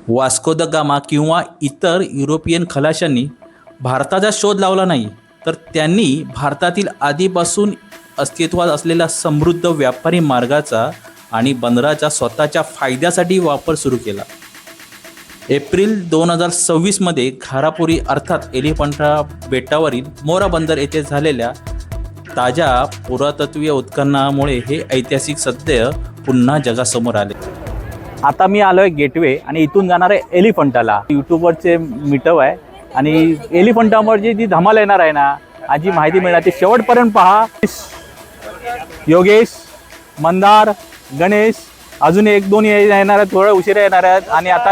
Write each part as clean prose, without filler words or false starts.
Vasco the gamma किंवा इतर European खलाशांनी भारताचा शोध लावला नाही, तर त्यांनी भारतातील आधीपासून अस्तित्वात असलेला समृद्ध व्यापारी मार्गाचा आणि बंदराचा स्वतःच्या फायद्यासाठी वापर सुरू केला. एप्रिल 2026मध्ये घारापुरी अर्थात एलिफंटा बेटावरील मोरा बंदर येथे झालेल्या ताज्या पुरातत्वीय उत्खननामुळे हे ऐतिहासिक सत्य पुन्हा जगासमोर आले. आता मी आलोय गेटवे आणि इथून जाणार आहे एलिफंटाला. यूट्यूबवरचे मीटअप आहे आणि एलिफंटावरची जी धमाल येणार आहे ना, आणि जी माहिती मिळणार ती शेवटपर्यंत पहा. योगेश, मंदार, गणेश अजून एक दोन येणार आहेत, थोडं उशिरा येणार आहेत. आणि आता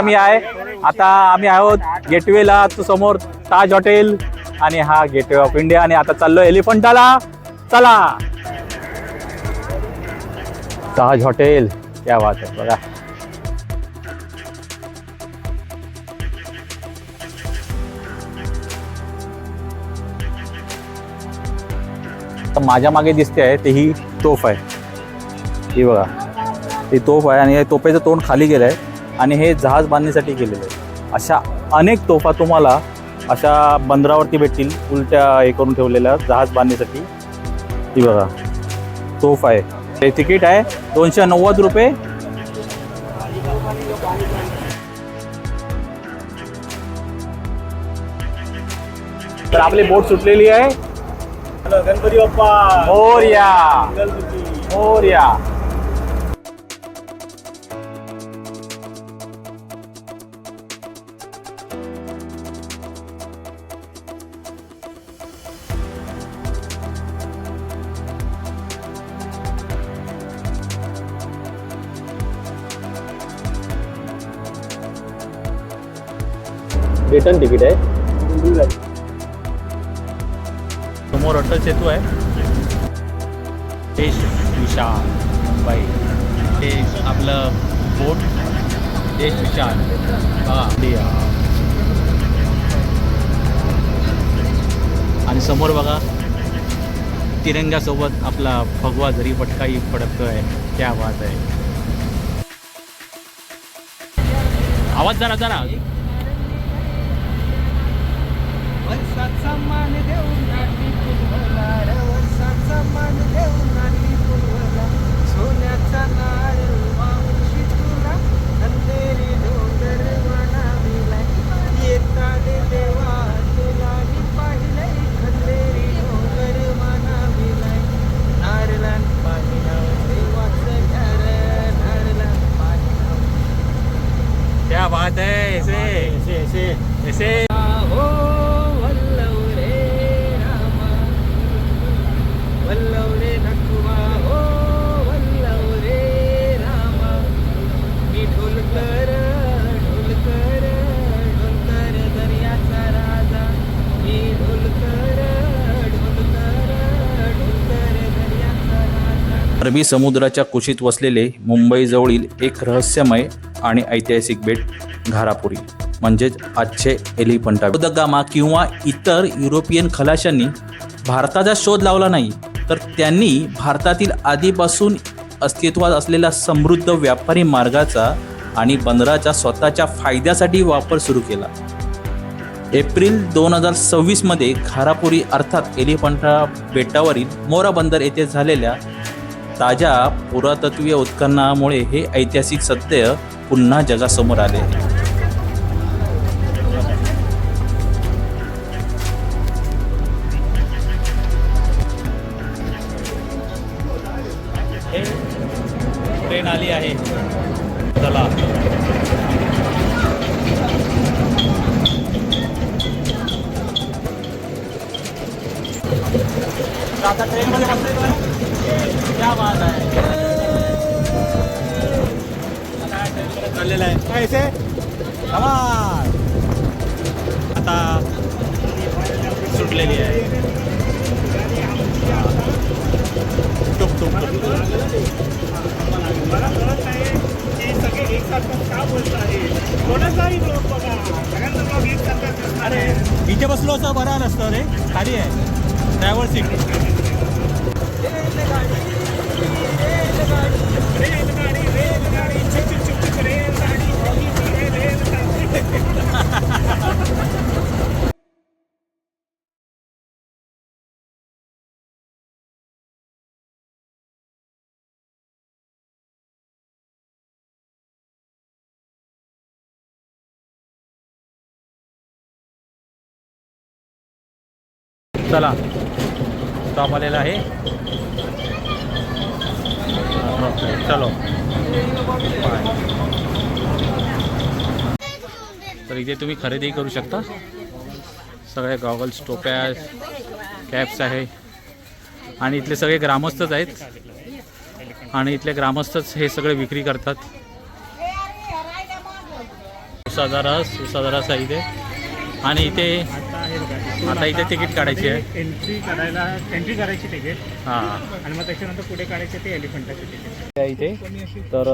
आम्ही आहोत गेटवेला. समोर ताज हॉटेल आणि हा गेटवे ऑफ इंडिया. आणि आता चाललो एलिफंटाला. चला. ताज हॉटेल, क्या बात आहे बघा. माझ्या मागे दिसते आहे ते ही तोफ आहे. ही बघा, ही तोफ आहे आणि तोफेचं तोंड खाली गेलं आहे आणि हे जहाज बांधण्यासाठी केलेलं आहे. अशा अनेक तोफा तुम्हाला अशा बंदरावरती भेटतील, उलट्या हे करून ठेवलेल्या जहाज बांधण्यासाठी. ही बघा तोफ आहे. हे तिकीट आहे 290 रुपये. तर आपली बोट सुटलेली आहे. गणपती बाप्पा मोरया, मोरया. रिटर्न तिकीट आहे. समोर अटल सेतू आहे. देश विशाल बाई, हे आपलं बोट देश विशाल बघा. आणि समोर बघा तिरंग्यासोबत आपला भगवा जरी पटकाही फडकतोय. क्या बात आहे. आवाज जरा जरा. वर्षाचा मान देऊन नाटी फुलवला रे, वर्षाचा मान देऊन नाटी फुलवला, सोन्याचा नारळ मावशी तुला, अंधेरी डोंगर म्हणाविलाय, येताने देवा तुला मी पाहिलंय, अंधेरी डोंगर म्हणाविलाय, नारळान पाणी नाव देवाचं घर, नारळान पाणी नाव. क्या बात है. ऐसे अरबी समुद्राच्या कुशीत वसलेले मुंबईजवळील एक रहस्यमय आणि ऐतिहासिक बेट घारापुरी म्हणजेच आजचे एलिफंटा. द गामा किंवा इतर युरोपियन खलाशांनी भारताचा शोध लावला नाही, तर त्यांनी भारतातील आधीपासून अस्तित्वात असलेला समृद्ध व्यापारी मार्गाचा आणि बंदराचा स्वतःच्या फायद्यासाठी वापर सुरू केला. एप्रिल 2026मध्ये घारापुरी अर्थात एलिफंटा बेटावरील मोरा बंदर येथे झालेल्या ताज्या पुरातत्वीय उत्खननामुळे हे ऐतिहासिक सत्य पुन्हा जगासमोर आले. ट्रेन आली आहे. चला. आता ट्रेनमध्ये बसलेलो आहे. क्या बात आहे. चाललेलं आहे काय असे. आता सुटलेली आहे. टुक टुक मला कळत नाही की सगळे एकसारखं का बोलत आहे. कोणाचाही ब्लॉग बघा, सगळ्यांचा ब्लॉग एकसारखा दिसणार आहे. इथे बसलो असं बरं नसतं रे. खाली आहे ड्रायव्हर सीट. रेलगाडी रेलगाडी छुक छुक रेलगाडी रेलगाडी चला स्टॉप आलेला आहे. चलो बाय. तर इथे तुम्ही खरेदी करू शकता. सगळे गॉगल्स, टोप्या, कॅप्स आहे आणि इथले सगळे ग्रामस्थच आहेत आणि इथले ग्रामस्थच हे सगळे विक्री करतात. उसाचा रस आहे इथे आणि इथे आता इथे तिकीट काढायची आहे. एंट्री करायची तिकीट हां आणि मग त्याच्यानंतर पुढे काढायचे ते एलिफंटाचे तिकीट. इथे तर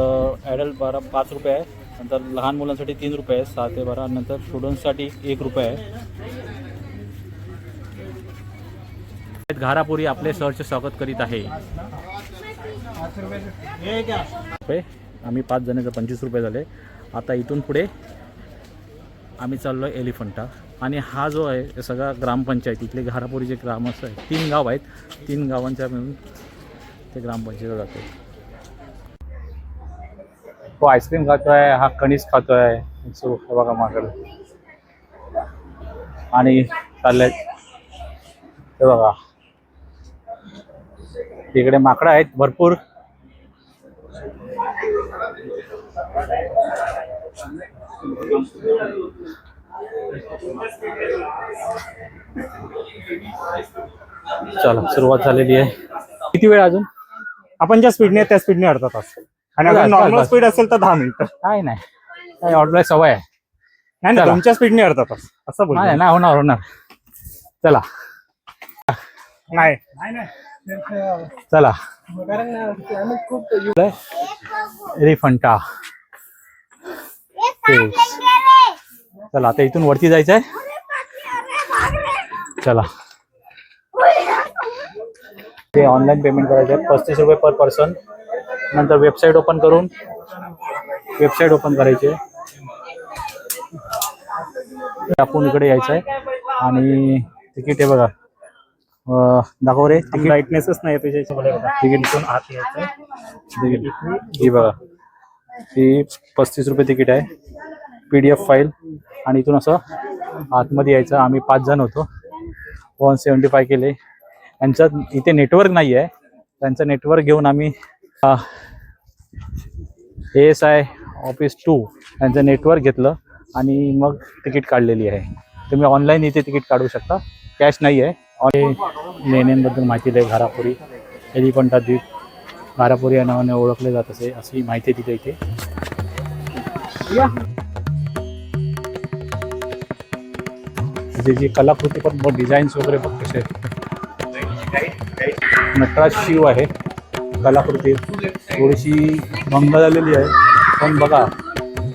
ॲडल्ट 5 रुपये आहे, नंतर लहान मुलांसाठी 3 रुपये आहे 6 ते 12, नंतर स्टुडंट्ससाठी 1 रुपये आहे. घारापुरी आपले सहर्ष स्वागत करीत आहे. आम्ही 5 जणांचं 25 रुपये झाले. आता इथून पुढे आम्ही चाललो आहे एलिफंटा आणि हा जो आहे हे सगळा ग्रामपंचायत इथले घारापुरीचे ग्रामस्थ आहे. 3 गाव आहेत, 3 गावांच्या मिळून ते ग्रामपंचायत जाते. तो आईस्क्रीम खातोय, हा कणीस खातोय. सो हे बघा माझ्याकडे आणि चाललंय हे बघा तिकडे माकडं आहेत भरपूर. चला सुरुवात झालेली आहे. किती वेळ अजून? आपण ज्या स्पीडने त्या स्पीडने अर्धा तास आणि बस, अगर नॉर्मल बस. स्पीड असेल तर 10 मिनिटं. काय नाही, काय ऑर्डर सवय आहे. नाही ना, चला. तुमच्या स्पीडने अर्धा तास असं बोल. नाही नाही, होणार. चला नाही चला एलिफंटा. चला आता इथून वरती जायचं आहे. चला ते ऑनलाईन पेमेंट करायचं आहे 35 रुपये पर पर्सन. नंतर वेबसाईट ओपन करायची आहे. आपण इकडे यायचं आहे आणि तिकीट आहे बघा. दाखव रे तिकीट. ब्राईटनेसच नाही तुझ्या तिकीट इथून आत यायचं आहे. ही बघा ही 35 रुपये तिकीट आहे. PDF फाईल आणि इथून असं आतमध्ये यायचं. आम्ही 5 जण होतो. 175 केले. यांचं इथे नेटवर्क नाही आहे. त्यांचं नेटवर्क घेऊन आम्ही ASI ऑफिस 2 यांचं नेटवर्क घेतलं आणि मग तिकीट काढलेली आहे. तुम्ही ऑनलाईन इथे तिकीट काढू शकता, कॅश नाही आहे. लेण्यांबद्दल माहिती आहे. घारापुरी एलिफंटा द्वीप घारापुरी या नावाने ओळखले जात असे अशी माहिती आहे तिथे इथे. जी कलाकृती पण डिझाईन्स वगैरे बघ कसे नटराज शिव आहे. कलाकृती थोडीशी भंग झालेली आहे पण बघा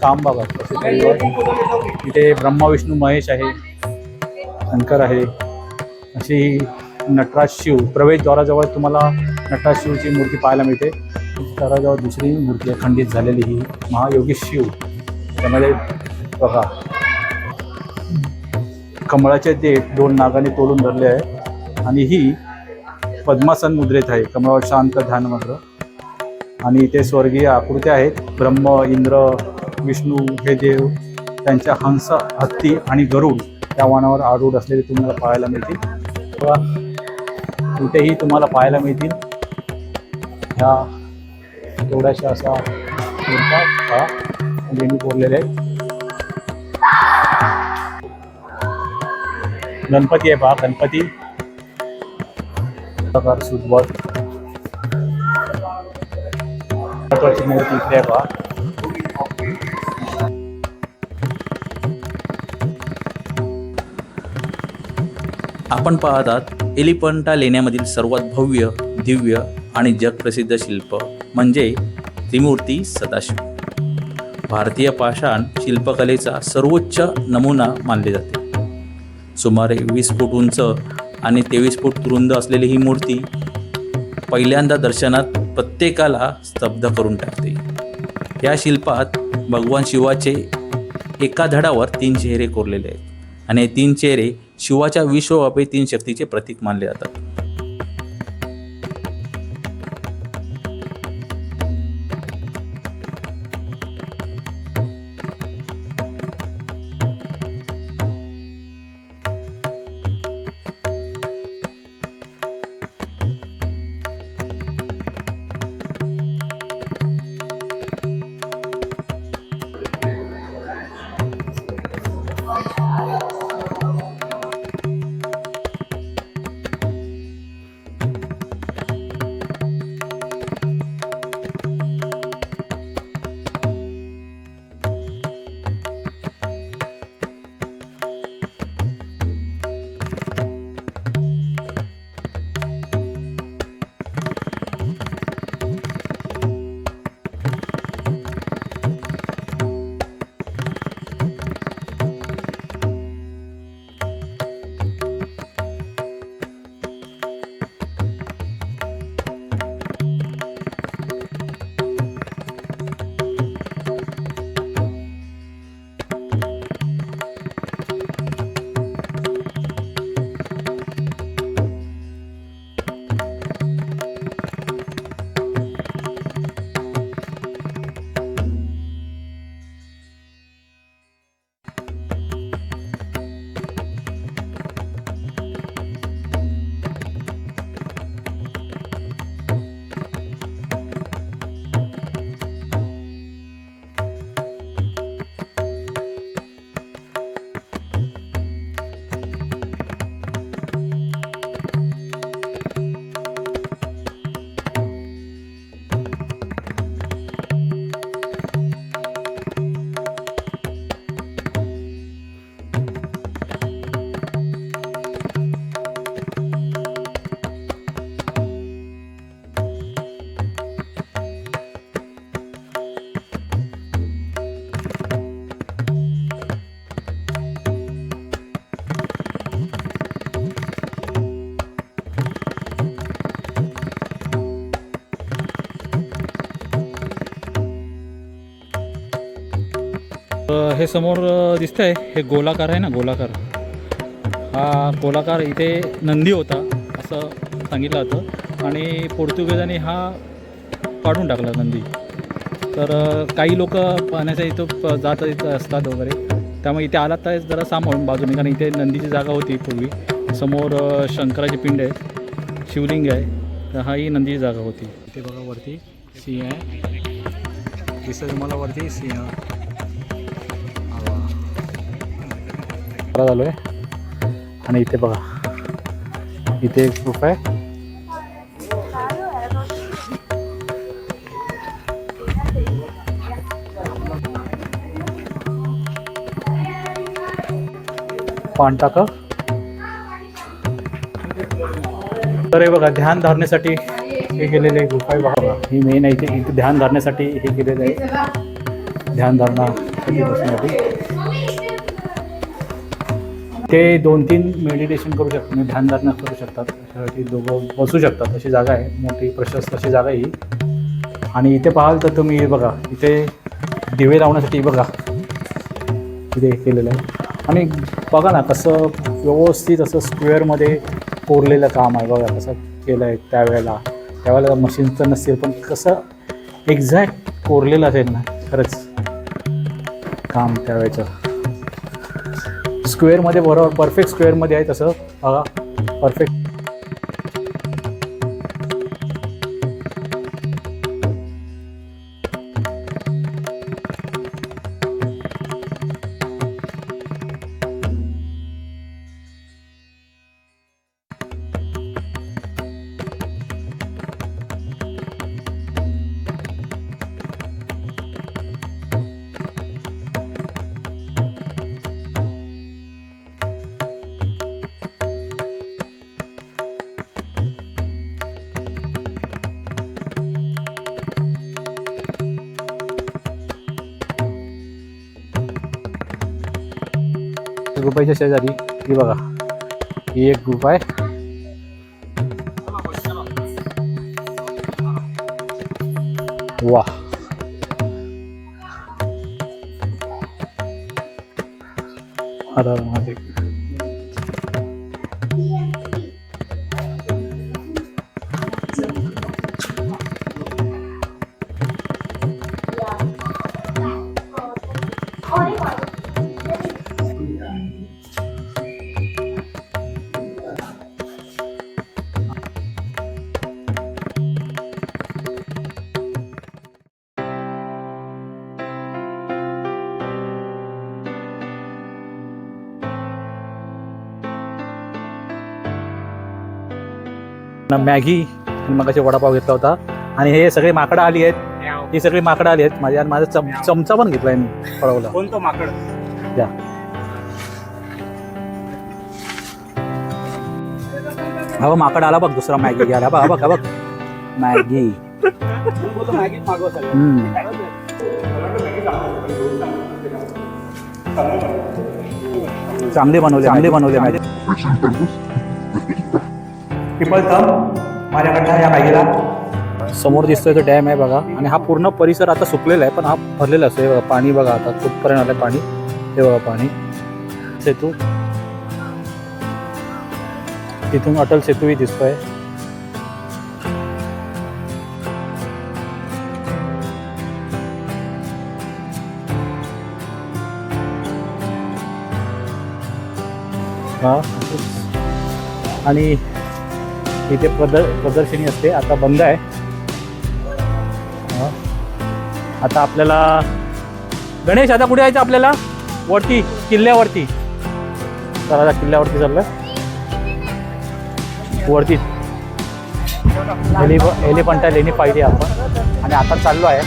काम बघा कसे काही आहे. इथे ब्रह्मा विष्णू महेश आहे, शंकर आहे. अशी नटराज शिव प्रवेशद्वाराजवळ तुम्हाला नटराज शिवची मूर्ती पाहायला मिळते. दाराजवळ दुसरी मूर्ती आहे खंडित झालेली, ही महायोगी शिव. त्यामध्ये बघा कमळाचे देठ 2 नागाने तोडून धरले आहे आणि ही पद्मासन मुद्रेत आहे. कमळावर शांत ध्यान मात्र. आणि इथे स्वर्गीय आकृत्या आहेत. ब्रह्म, इंद्र, विष्णू हे देव त्यांच्या हंस, हत्ती आणि गरुड त्या वाहनावर आरूढ असलेले तुम्हाला पाहायला मिळतील. इथेही तुम्हाला पाहायला मिळतील ह्या थोड्याशा अशा लेणी कोरलेल्या आहेत. गणपती आहे पहा, गणपती प्रकार सुदबॉल मूर्ती इथे आहे पहा. आपण पाहत आहात एलिफंटा लेण्यामधील सर्वात भव्य, दिव्य आणि जगप्रसिद्ध शिल्प म्हणजे त्रिमूर्ती सदाशिव. भारतीय पाषाण शिल्पकलेचा सर्वोच्च नमुना मानले जाते. सुमारे 20 फूट उंच आणि 23 फूट रुंद असलेली ही मूर्ती पहिल्यांदा दर्शनात प्रत्येकाला स्तब्ध करून टाकते. या शिल्पात भगवान शिवाचे एका धडावर 3 चेहरे कोरलेले आहेत आणि हे 3 चेहरे शिवाच्या विश्वव्यापी 3 शक्तीचे प्रतीक मानले जातात. हे समोर दिसतंय हे गोलाकार आहे ना, गोलाकार. हा गोलाकार इथे नंदी होता असं सांगितलं जातं आणि पोर्तुगीजांनी हा काढून टाकला नंदी. तर काही लोक पाहण्याच्या इथं जात असतात वगैरे, त्यामुळे इथे आलात तर जरा सांभाळून बाजूने, कारण इथे नंदीची जागा होती पूर्वी. समोर शंकराची पिंड आहे, शिवलिंग आहे, तर हाही नंदीची जागा होती. इथे बघा वरती सिंह आहे, दिसतं तुम्हाला वरती सिंह. झालो आहे आणि इथे बघा इथे एक प्रूफ आहे. पान टाका. तर हे बघा ध्यान धारण्यासाठी हे केलेले गुफा आहे बघा. ही मेन आहे इथे ध्यान धारण्यासाठी हे केलेलं आहे, ध्यान धारणा बसण्यासाठी. ते 2-3 मेडिटेशन करू शकतात, म्हणजे ध्यान धारणा करू शकतात, त्यासाठी दोघं बसू शकतात अशी जागा आहे. मोठी प्रशस्त अशी जागा आहे ही. आणि इथे पाहाल तर तुम्ही हे बघा इथे दिवे लावण्यासाठी बघा इथे केलेलं आहे. आणि बघा ना कसं व्यवस्थित असं स्क्वेअरमध्ये कोरलेलं काम आहे बघा, कसं केलं आहे. त्यावेळेला मशीन तर नसतील, पण कसं एक्झॅक्ट कोरलेलं असेल ना खरंच काम त्यावेळेचं. स्क्वेअरमध्ये बरोबर परफेक्ट स्क्वेअरमध्ये आहे तसं बघा, परफेक्ट. गुफाच्या शेजारी ही बघा ही एक गुफा आहे. वाह, हर हर महादेव. मॅगी मगाशी वडापाव घेतला होता. आणि हे सगळे माकडं आली आहेत, ही सगळी माकडं आली आहेत माझ्या. आणि माझा चमचा पण घेतलाय मी पळवला. कोणतं माकड? या हा माकड आला बघ, दुसरा मॅगी घ्यायला बघ बघ बघ मॅगी. चांगले बनवले मॅगी. पीपल थंब माझ्याकडनं या मॅगीला. समोर दिसतोय तो डॅम आहे बघा. आणि हा पूर्ण परिसर आता सुकलेला आहे, पण हा भरलेला असतो. हे बघा पाणी बघा आता कुठपर्यंत आलं पाणी. हे बघा पाणी. सेतू, तिथून अटल सेतूही दिसतोय. हा आणि इथे प्रदर्शनी असते, आता बंद आहे. आता आपल्याला गणेश आता कुठे यायचं आपल्याला? वरती किल्ल्यावरती. चला किल्ल्यावरती चाललोय वरती. एलिफंटा लेणी पाहिली आपण. आणि आता चाललो आहे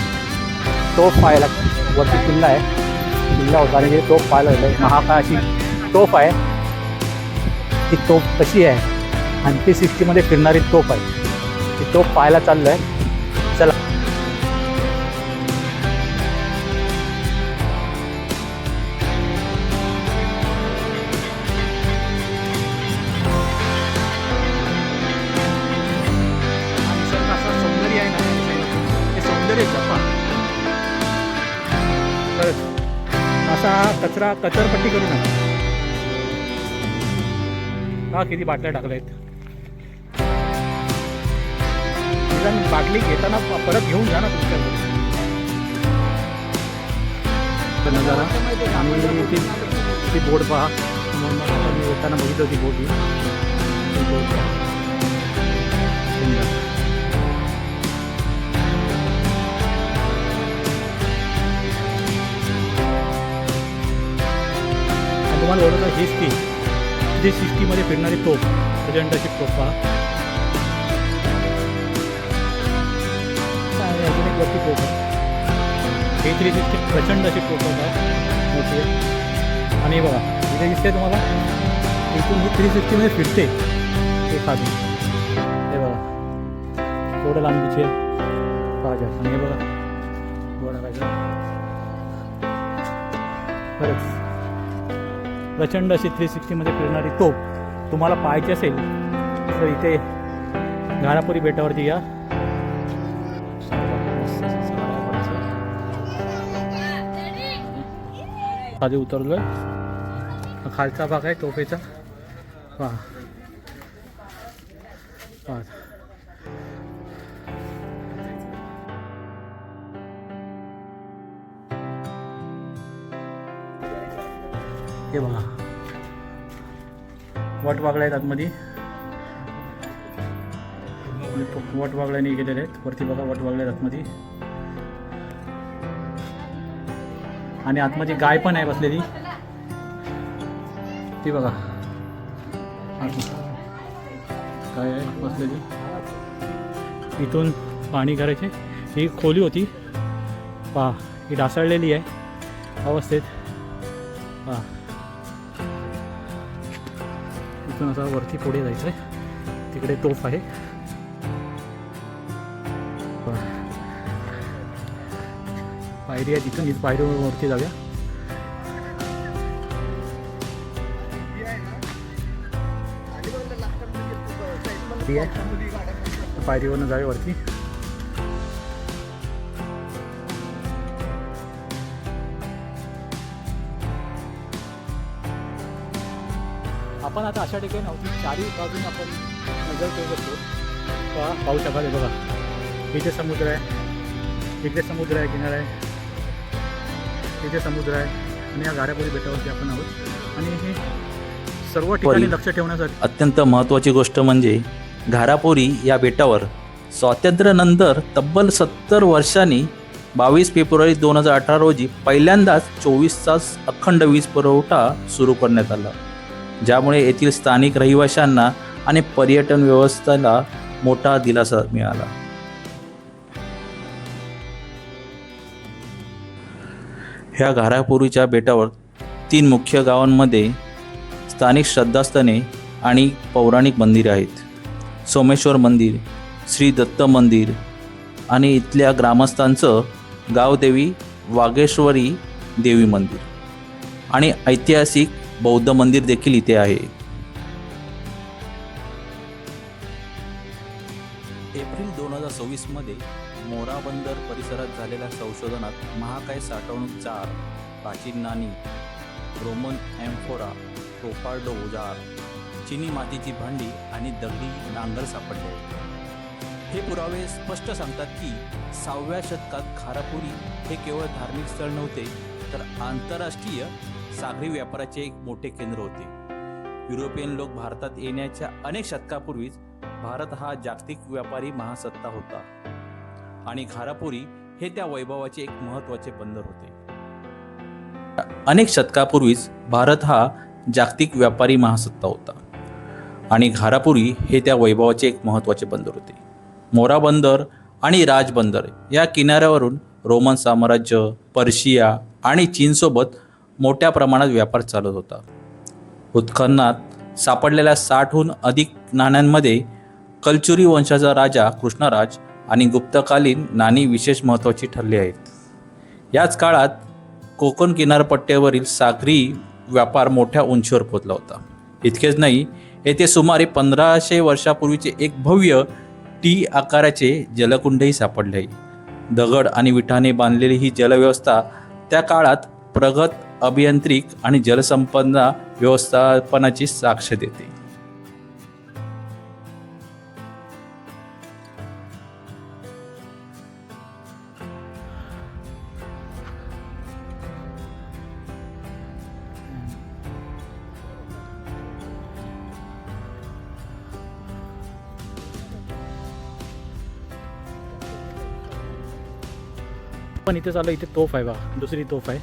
तोफ पाहायला. वरती किल्ला आहे, किल्ला होता आणि हे तोफ पाहायला होतं. महाकाळाची तोफ आहे. ती तोफ कशी आहे, 1960मध्ये फिरणारी तोफ आहे. ती तोफ पाहायला चाललो आहे. चला. सौंदर्य आहे ना, हे सौंदर्य जपा. असा कचरपट्टी करू नका. हा किती बाटल्या टाकल्या आहेत. निदान बाटली घेताना परत घेऊन जा ना तुमच्याकडे. नजारा आणि ती बोर्ड पहा. मी येताना बघितलं ती बोर्ड पहा. तुम्हाला ओळखलं हीच ती 360 फिरणारी तोफ, प्रचंड अशी तोफ पहा. अजून एक वरती तोफ आहे. ही 360 प्रचंड अशी तोफ आहे, मोठी आहे. आणि बघा इथे दिसते तुम्हाला, इथून ही 360 फिरते ते खाली. हे बघा तेवढं लांबीचे पाहिजे. आणि हे बघा बघा काय खरंच प्रचंड अशी 360 फिरणारी तोफ तुम्हाला पाहायची असेल तर इथे घारापुरी बेटावरती या. खाली उतरलोय. खालचा भाग आहे तोफेचा. पहा पहा हे बघा वटवाघळ्या आहेत आतमध्ये. वटवाघळ्याने गेलेले आहेत वरती. बघा वटवाघळ्या आहेत आतमध्ये. आणि आतमध्ये गाय पण आहे बसलेली ती बघा. गाय आहे बसलेली. इथून पाणी करायचे. ही खोली होती पहा. ही ढासळलेली आहे अवस्थेत पहा. इथून आता वरती पुढे जायचं आहे. तिकडे तोफ आहे. पायरी आहे तिथून. हीच पायरीवरती जाऊया. पायरीवरनं जाऊया वरती. आपण आता अशा ठिकाणी नव्हती. चारही बाजून आपण नजर करू शकतो. पाहू शकाल. बघा इथे समुद्र आहे, इकडे समुद्र आहे, किनारा आहे, इथे समुद्र आहे. आणि या घारापुरी बेटावरती आपण आहोत. आणि हे सर्व ठिकाणी लक्ष ठेवण्यासाठी अत्यंत महत्त्वाची गोष्ट म्हणजे घारापुरी या बेटावर स्वातंत्र्यानंतर तब्बल 70 वर्षांनी 22 फेब्रुवारी 2018 रोजी पहिल्यांदाच 24 तास अखंड वीज पुरवठा सुरू करण्यात आला, ज्यामुळे येथील स्थानिक रहिवाशांना आणि पर्यटन व्यवस्थेला मोठा दिलासा मिळाला. ह्या घारापुरीच्या बेटावर 3 मुख्य गावांमध्ये स्थानिक श्रद्धास्थाने आणि पौराणिक मंदिरे आहेत. सोमेश्वर मंदिर, श्री दत्त मंदिर आणि इथल्या ग्रामस्थांचं गावदेवी वागेश्वरी देवी मंदिर आणि ऐतिहासिक बौद्ध मंदिर देखील इथे आहे. एप्रिल 2024 मध्ये मोरा बंदर परिसरात झालेल्या संशोधनात महाकाय साठवणूक जार, प्राचीन नाणी, रोमन एम्फोरा, टोपार्डो जार, चिनी मातीची भांडी आणि दगडी नांगर सापडले आहेत. हे पुरावे स्पष्ट सांगतात की 6व्या शतकात घारापुरी हे केवळ धार्मिक स्थळ नव्हते, तर आंतरराष्ट्रीय सागरी व्यापाराचे एक मोठे केंद्र होते. युरोपियन लोक भारतात येण्याच्या अनेक शतकापूर्वीच भारत हा जागतिक व्यापारी महासत्ता होता आणि घारापुरी हे त्या वैभवाचे एक महत्त्वाचे बंदर होते. अनेक शतकापूर्वीच भारत हा जागतिक व्यापारी महासत्ता होता आणि घारापुरी हे त्या वैभवाचे एक महत्त्वाचे बंदर होते. मोरा बंदर आणि राज बंदर या किनाऱ्यावरून रोमन साम्राज्य, पर्शिया आणि चीनसोबत मोठ्या प्रमाणात व्यापार चालत होता. उत्खननात सापडलेल्या 60हून अधिक नाण्यांमध्ये कलचुरी वंशाचा राजा कृष्णराज आणि गुप्तकालीन नाणी विशेष महत्त्वाची ठरली आहेत. याच काळात कोकण किनारपट्ट्यावरील सागरी व्यापार मोठ्या उंचीवर पोहोचला होता. इतकेच नाही, येथे सुमारे 1500 वर्षापूर्वीचे एक भव्य टी आकाराचे जलकुंडही सापडले आहे. दगड आणि विटाने बांधलेली ही जलव्यवस्था त्या काळात प्रगत अभियांत्रिक आणि जलसंपदा व्यवस्थापनाची साक्ष देते. पण इथे चालू इथे तोफ आहे बघा, दुसरी तोफ आहे.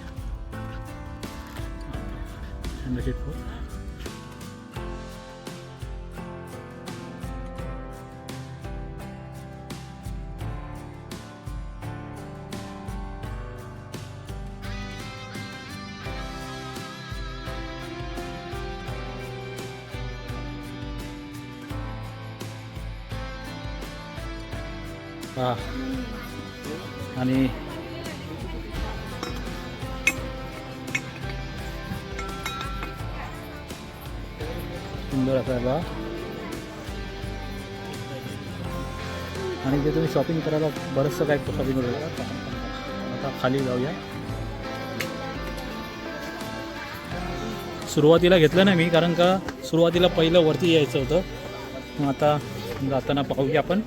आणि सुंदर असं आहे बा. आणि इथे तुम्ही शॉपिंग करायला बरंचसं काय शॉपिंग करू शकता. आता खाली जाऊया. सुरुवातीला घेतलं नाही मी, कारण का सुरुवातीला पहिलं वरती यायचं होतं. मग आता जाताना पाहूया आपण.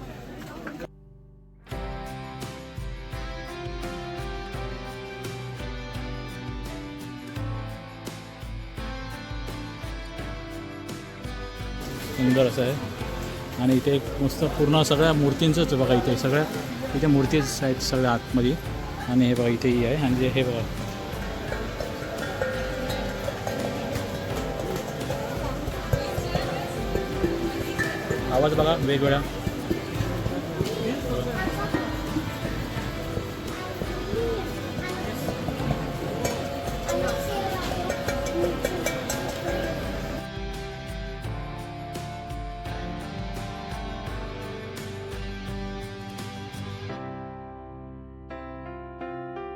सुंदर असं आहे. आणि इथे मस्त पूर्ण सगळ्या मूर्तींचंच बघा, इथे सगळ्या इथे मूर्तीच आहेत सगळ्या आतमध्ये. आणि हे बघा इथेही आहे. आणि हे बघा आवाज बघा वेगवेगळ्या.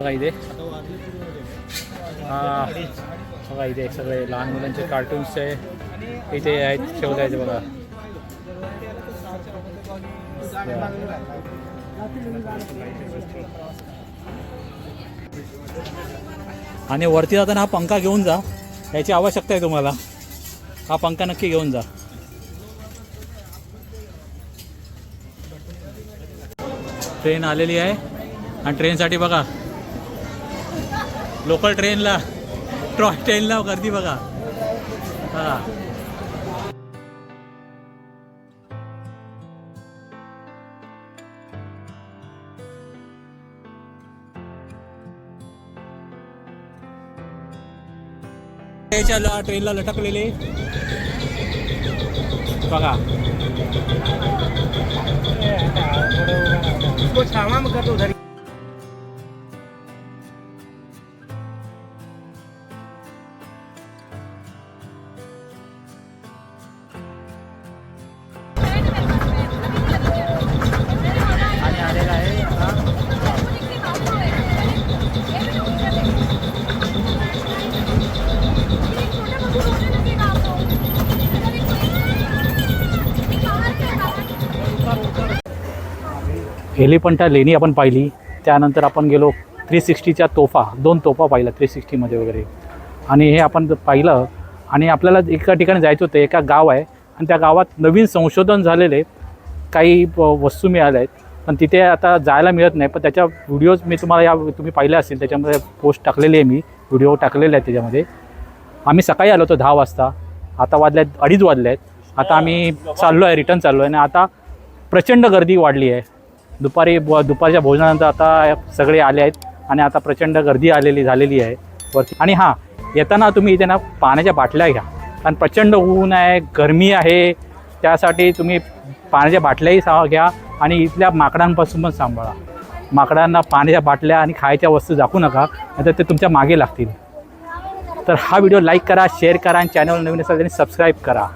बघा इथे बघा इथे सगळे लहान मुलांचे कार्टून्सचे इथे आहेत, शोधायचे बघा. आणि वरती जाताना हा पंखा घेऊन जा, याची आवश्यकता आहे तुम्हाला. हा पंखा नक्की घेऊन जा. ट्रेन आलेली आहे आणि ट्रेनसाठी बघा लोकल ट्रेनला टॉय ट्रेनला गर्दी बघा. हां त्याच्या ट्रेनला लटकलेले बघा. एलिफंटा लेणी आपण पाहिली. त्यानंतर आपण गेलो 360च्या तोफा, 2 तोफा पाहिल्या 360मध्ये वगैरे. आणि हे आपण पाहिलं. आणि आपल्याला एका ठिकाणी जायचं होतं, एका गाव आहे आणि त्या गावात नवीन संशोधन झालेले काही वस्तू मिळाल्या आहेत. पण तिथे आता जायला मिळत नाही. पण त्याच्या व्हिडिओज मी तुम्हाला तुम्ही पाहिले असतील, त्याच्यामध्ये पोस्ट टाकलेली आहे, मी व्हिडिओ टाकलेले आहेत त्याच्यामध्ये. आम्ही सकाळी आलो होतो 10 वाजता, आता वाजले आहेत 2:30 वाजले आहेत. आता आम्ही चाललो आहे, रिटर्न चाललो आहे. आणि आता प्रचंड गर्दी वाढली आहे. दुपारच्या भोजनानंतर आता सगळे आले आहेत आणि आता प्रचंड गर्दी झालेली आहे वरती. आणि हां, येताना तुम्ही इथे ना पाण्याच्या बाटल्या घ्या, कारण प्रचंड ऊन आहे, गरमी आहे. त्यासाठी तुम्ही पाण्याच्या बाटल्याही घ्या आणि इथल्या माकडांपासून पण सांभाळा. माकडांना पाण्याच्या बाटल्या आणि खायच्या वस्तू दाखवू नका, नाहीतर ते तुमच्या मागे लागतील. तर हा व्हिडिओ लाईक करा, शेअर करा आणि चॅनल नवीन असेल त्यांनी सबस्क्राईब करा.